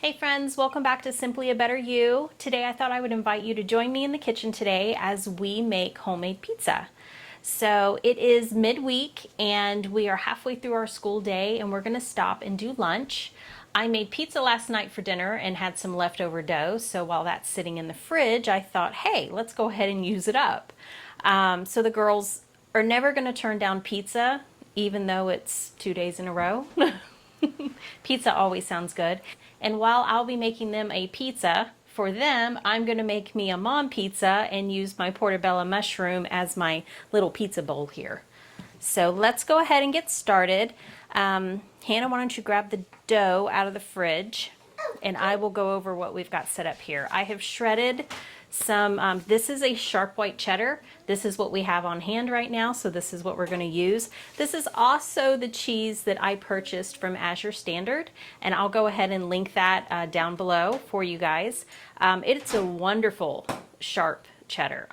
Hey friends, welcome back to Simply a Better You. Today I thought I would invite you to join me in the kitchen today as we make homemade pizza. So it is midweek and we are halfway through our school day and we're going to stop and do lunch. I made pizza last night for dinner and had some leftover dough, so while that's sitting in the fridge I thought, hey, let's go ahead and use it up. So the girls are never going to turn down pizza even though it's 2 days in a row. Pizza always sounds good. And while I'll be making them a pizza for them, I'm going to make me a mom pizza and use my portobello mushroom as my little pizza bowl here. So let's go ahead and get started. Hannah, why don't you grab the dough out of the fridge and I will go over what we've got set up here. I have shredded some, this is a sharp white cheddar. This is what we have on hand right now, so this is what we're going to use. This is also the cheese that I purchased from Azure Standard, and I'll go ahead and link that down below for you guys. It's a wonderful sharp cheddar.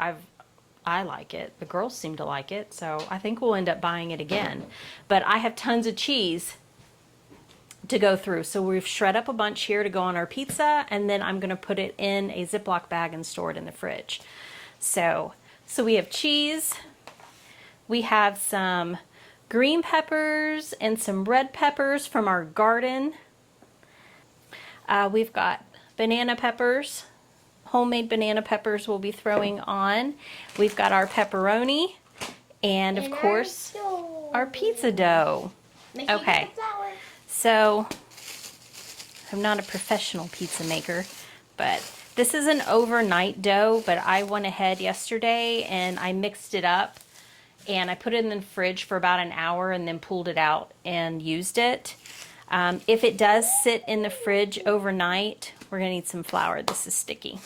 I like it. The girls seem to like it, so I think we'll end up buying it again. But I have tons of cheese to go through. So we've shred up a bunch here to go on our pizza, and then I'm going to put it in a Ziploc bag and store it in the fridge. So we have cheese, we have some green peppers and some red peppers from our garden. We've got banana peppers, homemade banana peppers we'll be throwing on. We've got our pepperoni and of course our pizza dough. Okay. So, I'm not a professional pizza maker, but this is an overnight dough, but I went ahead yesterday and I mixed it up and I put it in the fridge for about an hour and then pulled it out and used it. If it does sit in the fridge overnight, we're going to need some flour. This is sticky.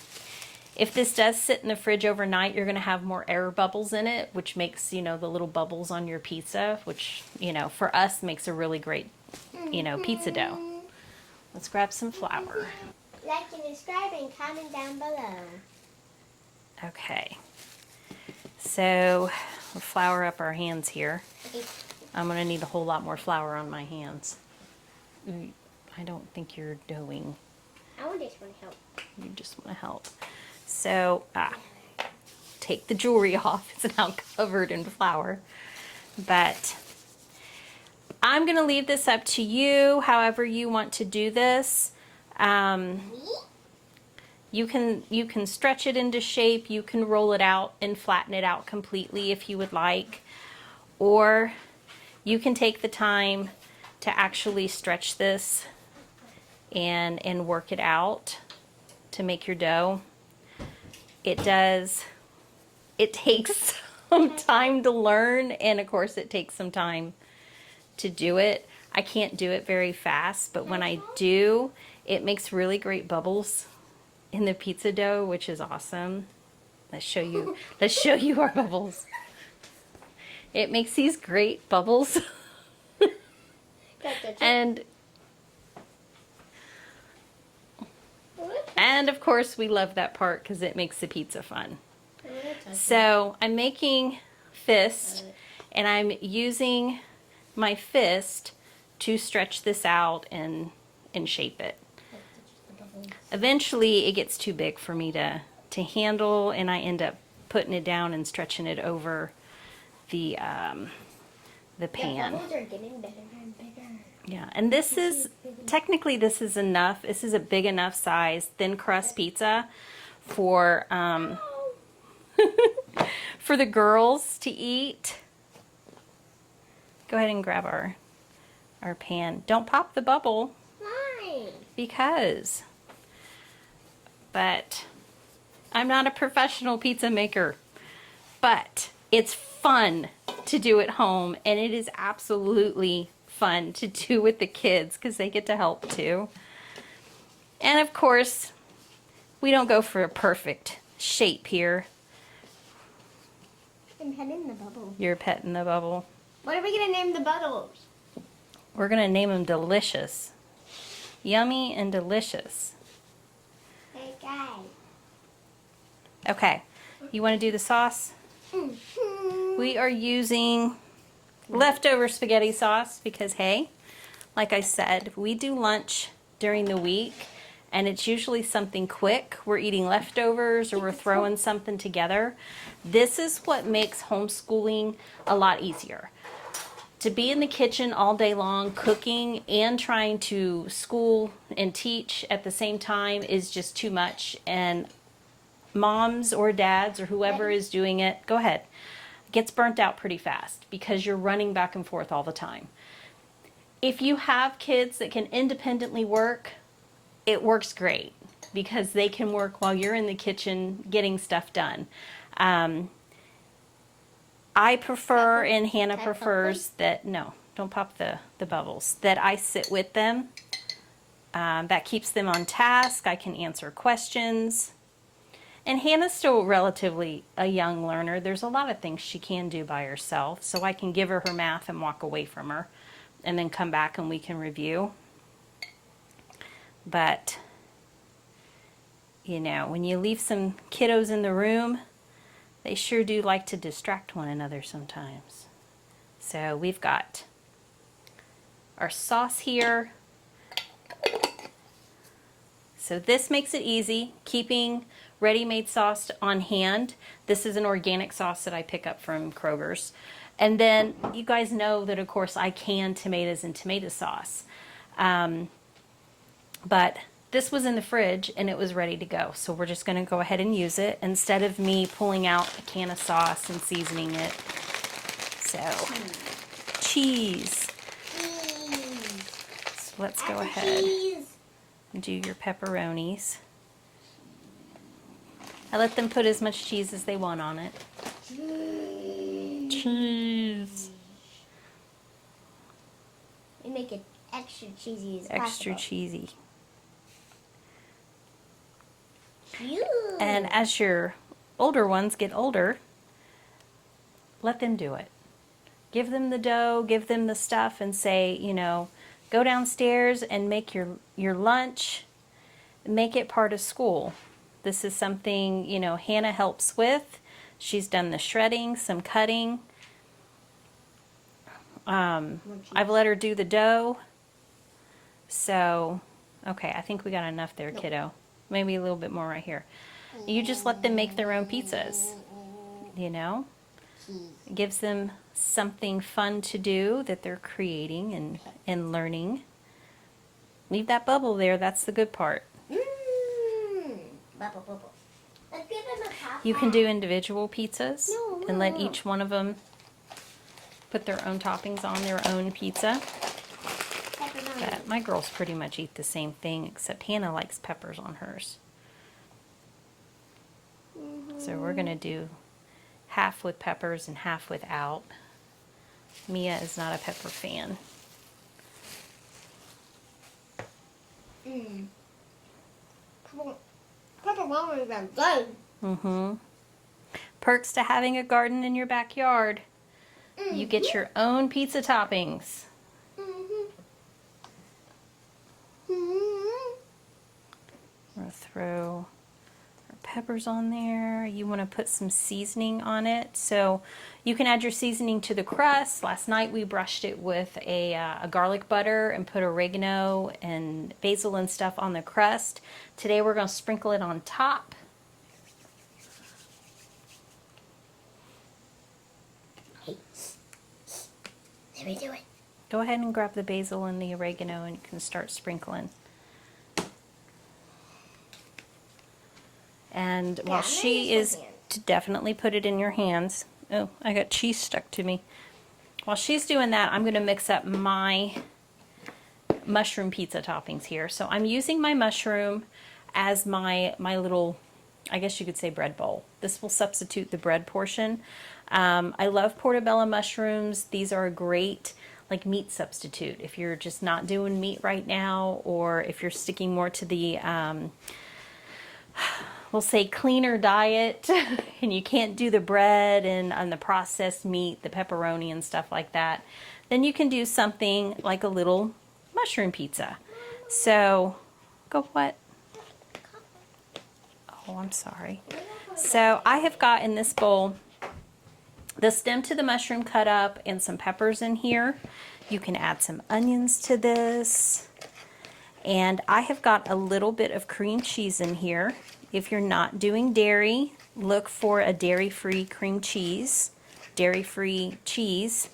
If this does sit in the fridge overnight, you're going to have more air bubbles in it, which makes, the little bubbles on your pizza, which, for us makes a really great pizza dough. Let's grab some flour. Like and subscribe and comment down below. Okay. So we'll flour up our hands here. Okay. I'm going to need a whole lot more flour on my hands. I don't think you're doughing. I just want to help. You just want to help. So, take the jewelry off. It's now covered in flour. But I'm going to leave this up to you, however you want to do this. You can stretch it into shape. You can roll it out and flatten it out completely if you would like. Or you can take the time to actually stretch this and work it out to make your dough. It takes some time to learn, and of course it takes some time to do it. I can't do it very fast, but when I do, it makes really great bubbles in the pizza dough, which is awesome. Let's show you our bubbles. It makes these great bubbles. And of course we love that part because it makes the pizza fun. So I'm making fist, and I'm using my fist to stretch this out and shape it. Eventually it gets too big for me to handle, and I end up putting it down and stretching it over the pan. The bubbles are getting bigger and bigger. Yeah, and this is, technically this is enough. This is a big enough size thin crust pizza for for the girls to eat. Go ahead and grab our pan. Don't pop the bubble. Why? Because. But I'm not a professional pizza maker. But it's fun to do at home, and it is absolutely fun to do with the kids because they get to help too. And of course, we don't go for a perfect shape here. I'm petting the bubble. You're petting the bubble. What are we going to name the bubbles? We're going to name them Delicious. Yummy and delicious. Hey guys. Okay, you want to do the sauce? We are using leftover spaghetti sauce because, hey, like I said, we do lunch during the week and it's usually something quick. We're eating leftovers or we're throwing something together. This is what makes homeschooling a lot easier. To be in the kitchen all day long cooking and trying to school and teach at the same time is just too much, and moms or dads or whoever is doing it, go ahead, gets burnt out pretty fast because you're running back and forth all the time. If you have kids that can independently work, it works great because they can work while you're in the kitchen getting stuff done. I prefer, and Hannah prefers, that, no, don't pop the bubbles, that I sit with them. That keeps them on task. I can answer questions. And Hannah's still relatively a young learner. There's a lot of things she can do by herself, so I can give her her math and walk away from her and then come back and we can review. But, you know, when you leave some kiddos in the room, they sure do like to distract one another sometimes. So we've got our sauce here. So this makes it easy, keeping ready-made sauce on hand. This is an organic sauce that I pick up from Kroger's. And then you guys know that, of course, I can tomatoes and tomato sauce. But this was in the fridge and it was ready to go. So we're just going to go ahead and use it instead of me pulling out a can of sauce and seasoning it. So, cheese. So let's go ahead and do your pepperonis. I let them put as much cheese as they want on it. Cheese. We make it extra cheesy as Extra possible. cheesy. Ew. And as your older ones get older, let them do it. Give them the dough, give them the stuff, and say, you know, go downstairs and make your lunch. Make it part of school. This is something, you know, Hannah helps with. She's done the shredding, some cutting. I've let her do the dough. So, okay, I think we got enough there, kiddo. Maybe a little bit more right here. You just let them make their own pizzas, you know? It gives them something fun to do that they're creating and learning. Leave that bubble there, that's the good part. Bubble, bubble. Let's give him a pop. You can do individual pizzas and let no. each one of them put their own toppings on their own pizza. But my girls pretty much eat the same thing, except Hannah likes peppers on hers. So we're going to do half with peppers and half without. Mia is not a pepper fan. Pepperoni are good. Mm-hmm. Perks to having a garden in your backyard. You get your own pizza toppings. We're going to throw our peppers on there. You want to put some seasoning on it. So you can add your seasoning to the crust. Last night we brushed it with a garlic butter and put oregano and basil and stuff on the crust. Today we're going to sprinkle it on top. Hey, let me do it. Go ahead and grab the basil and the oregano and you can start sprinkling. And while she is to definitely put it in your hands. Oh, I got cheese stuck to me. While she's doing that, I'm going to mix up my mushroom pizza toppings here. So I'm using my mushroom as my little, I guess you could say, bread bowl. This will substitute the bread portion. I love portobello mushrooms. These are a great like meat substitute if you're just not doing meat right now, or if you're sticking more to the we'll say cleaner diet and you can't do the bread and the processed meat, the pepperoni and stuff like that, then you can do something like a little mushroom pizza. So, go what? Oh, I'm sorry. So I have got in this bowl the stem to the mushroom cut up and some peppers in here. You can add some onions to this. And I have got a little bit of cream cheese in here. If you're not doing dairy, look for a dairy-free cream cheese, dairy-free cheese.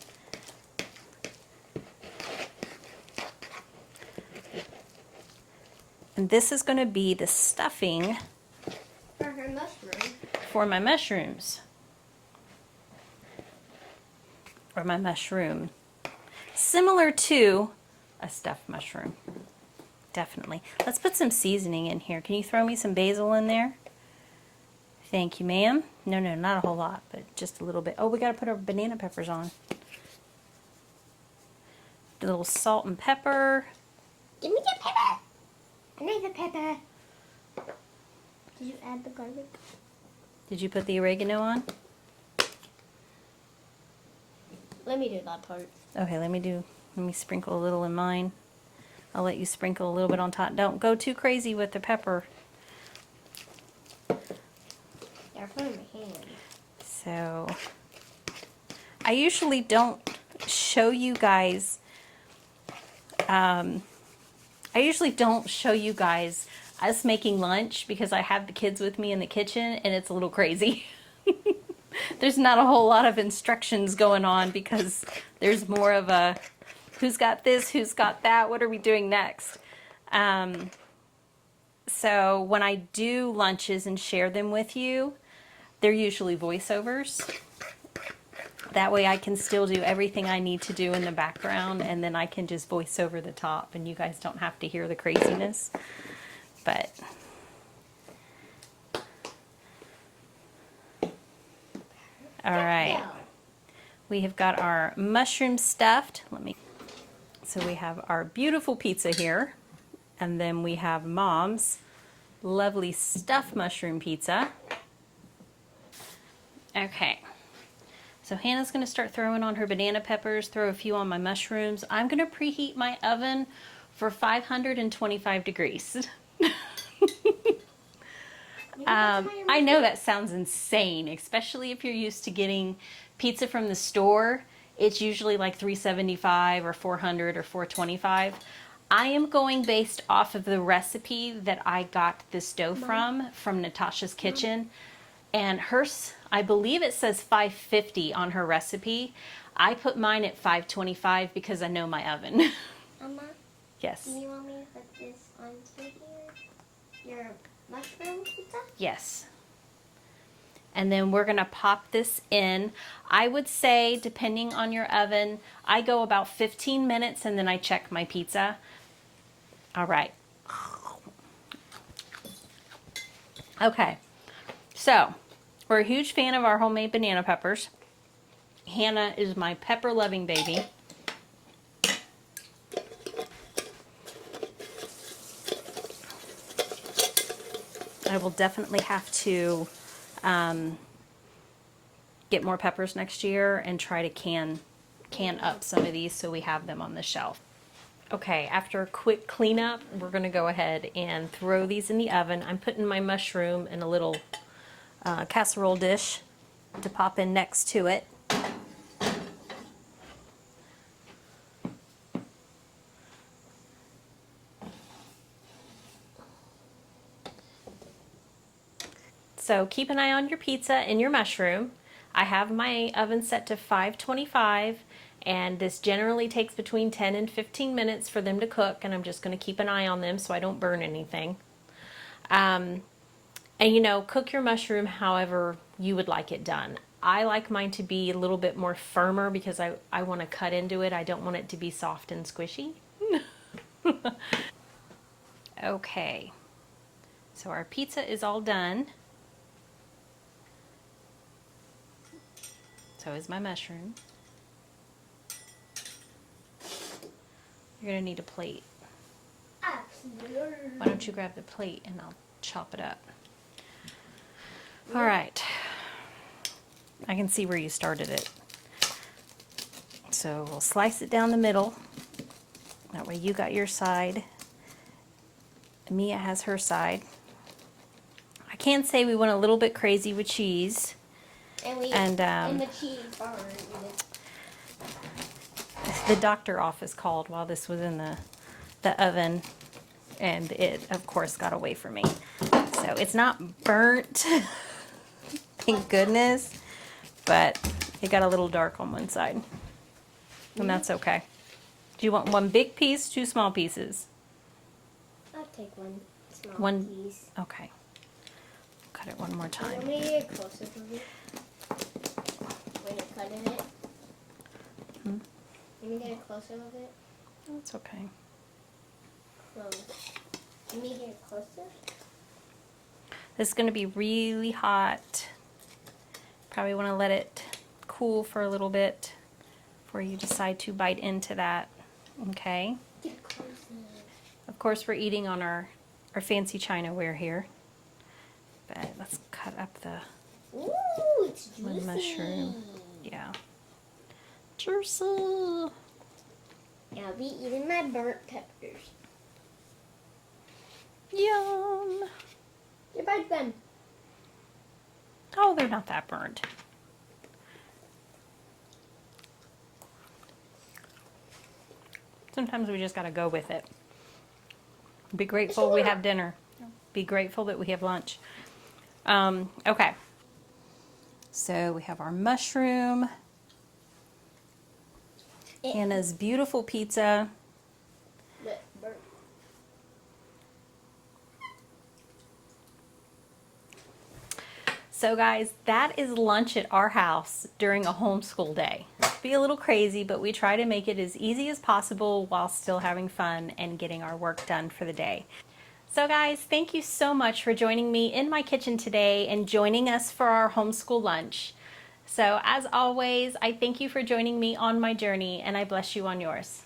And this is going to be the stuffing For her mushroom. for my mushrooms. Or my mushroom. Similar to a stuffed mushroom. Definitely. Let's put some seasoning in here. Can you throw me some basil in there? Thank you, ma'am. No, not a whole lot, but just a little bit. Oh, we got to put our banana peppers on. A little salt and pepper. Give me the pepper. I need the pepper. Did you add the garlic? Did you put the oregano on? Let me do that part. Okay, let me sprinkle a little in mine. I'll let you sprinkle a little bit on top. Don't go too crazy with the pepper. They're from my hand. So, I usually don't show you guys, us making lunch because I have the kids with me in the kitchen and it's a little crazy. There's not a whole lot of instructions going on because there's more of a who's got this, who's got that, what are we doing next? So when I do lunches and share them with you, they're usually voiceovers. That way I can still do everything I need to do in the background and then I can just voice over the top and you guys don't have to hear the craziness. But all right, we have got our mushroom stuffed. So we have our beautiful pizza here, and then we have Mom's lovely stuffed mushroom pizza. Okay, so Hannah's going to start throwing on her banana peppers, throw a few on my mushrooms. I'm going to preheat my oven for 525 degrees. I know that sounds insane, especially if you're used to getting pizza from the store. It's usually like 375 or 400 or 425. I am going based off of the recipe that I got this dough from Natasha's Kitchen. And hers, I believe it says 550 on her recipe. I put mine at 525 because I know my oven. Mama? Yes. Do you want me to put this onto here? Your mushroom pizza? Yes. And then we're going to pop this in. I would say, depending on your oven, I go about 15 minutes and then I check my pizza. All right. Okay. So, we're a huge fan of our homemade banana peppers. Hannah is my pepper-loving baby. I will definitely have to get more peppers next year and try to can up some of these so we have them on the shelf. Okay, after a quick cleanup, we're going to go ahead and throw these in the oven. I'm putting my mushroom in a little casserole dish to pop in next to it. So keep an eye on your pizza and your mushroom. I have my oven set to 525 and this generally takes between 10 and 15 minutes for them to cook, and I'm just going to keep an eye on them so I don't burn anything. And you know, cook your mushroom however you would like it done. I like mine to be a little bit more firmer because I want to cut into it. I don't want it to be soft and squishy. Okay, so our pizza is all done. So is my mushroom. You're gonna need a plate. Why don't you grab the plate and I'll chop it up. All right. I can see where you started it. So we'll slice it down the middle. That way you got your side. Mia has her side. I can say we went a little bit crazy with cheese. And the cheese burned. The doctor office called while this was in the oven. and it of course got away from me. So it's not burnt, thank goodness, but it got a little dark on one side, and that's okay. Do you want one big piece, two small pieces? I'll take one small piece. Okay. Cut it one more You time. want me to get closer to it? When you're cutting it? Let me get a closer of it. That's okay. Close. Let me get it closer. This is going to be really hot. Probably want to let it cool for a little bit before you decide to bite into that. Okay. Get closer. Of course, we're eating on our fancy chinaware here. But let's cut up the Ooh, it's juicy. one mushroom. Yeah. Juicy. Yeah, I'll be eating my burnt peppers. Yum. Your bite them. Oh, they're not that burnt. Sometimes we just got to go with it. Be grateful we have dinner. Be grateful that we have lunch. Okay. So we have our mushroom. Hannah's beautiful pizza. Burnt. So guys, that is lunch at our house during a homeschool day. Be a little crazy, but we try to make it as easy as possible while still having fun and getting our work done for the day. So guys, thank you so much for joining me in my kitchen today and joining us for our homeschool lunch. So as always, I thank you for joining me on my journey, and I bless you on yours.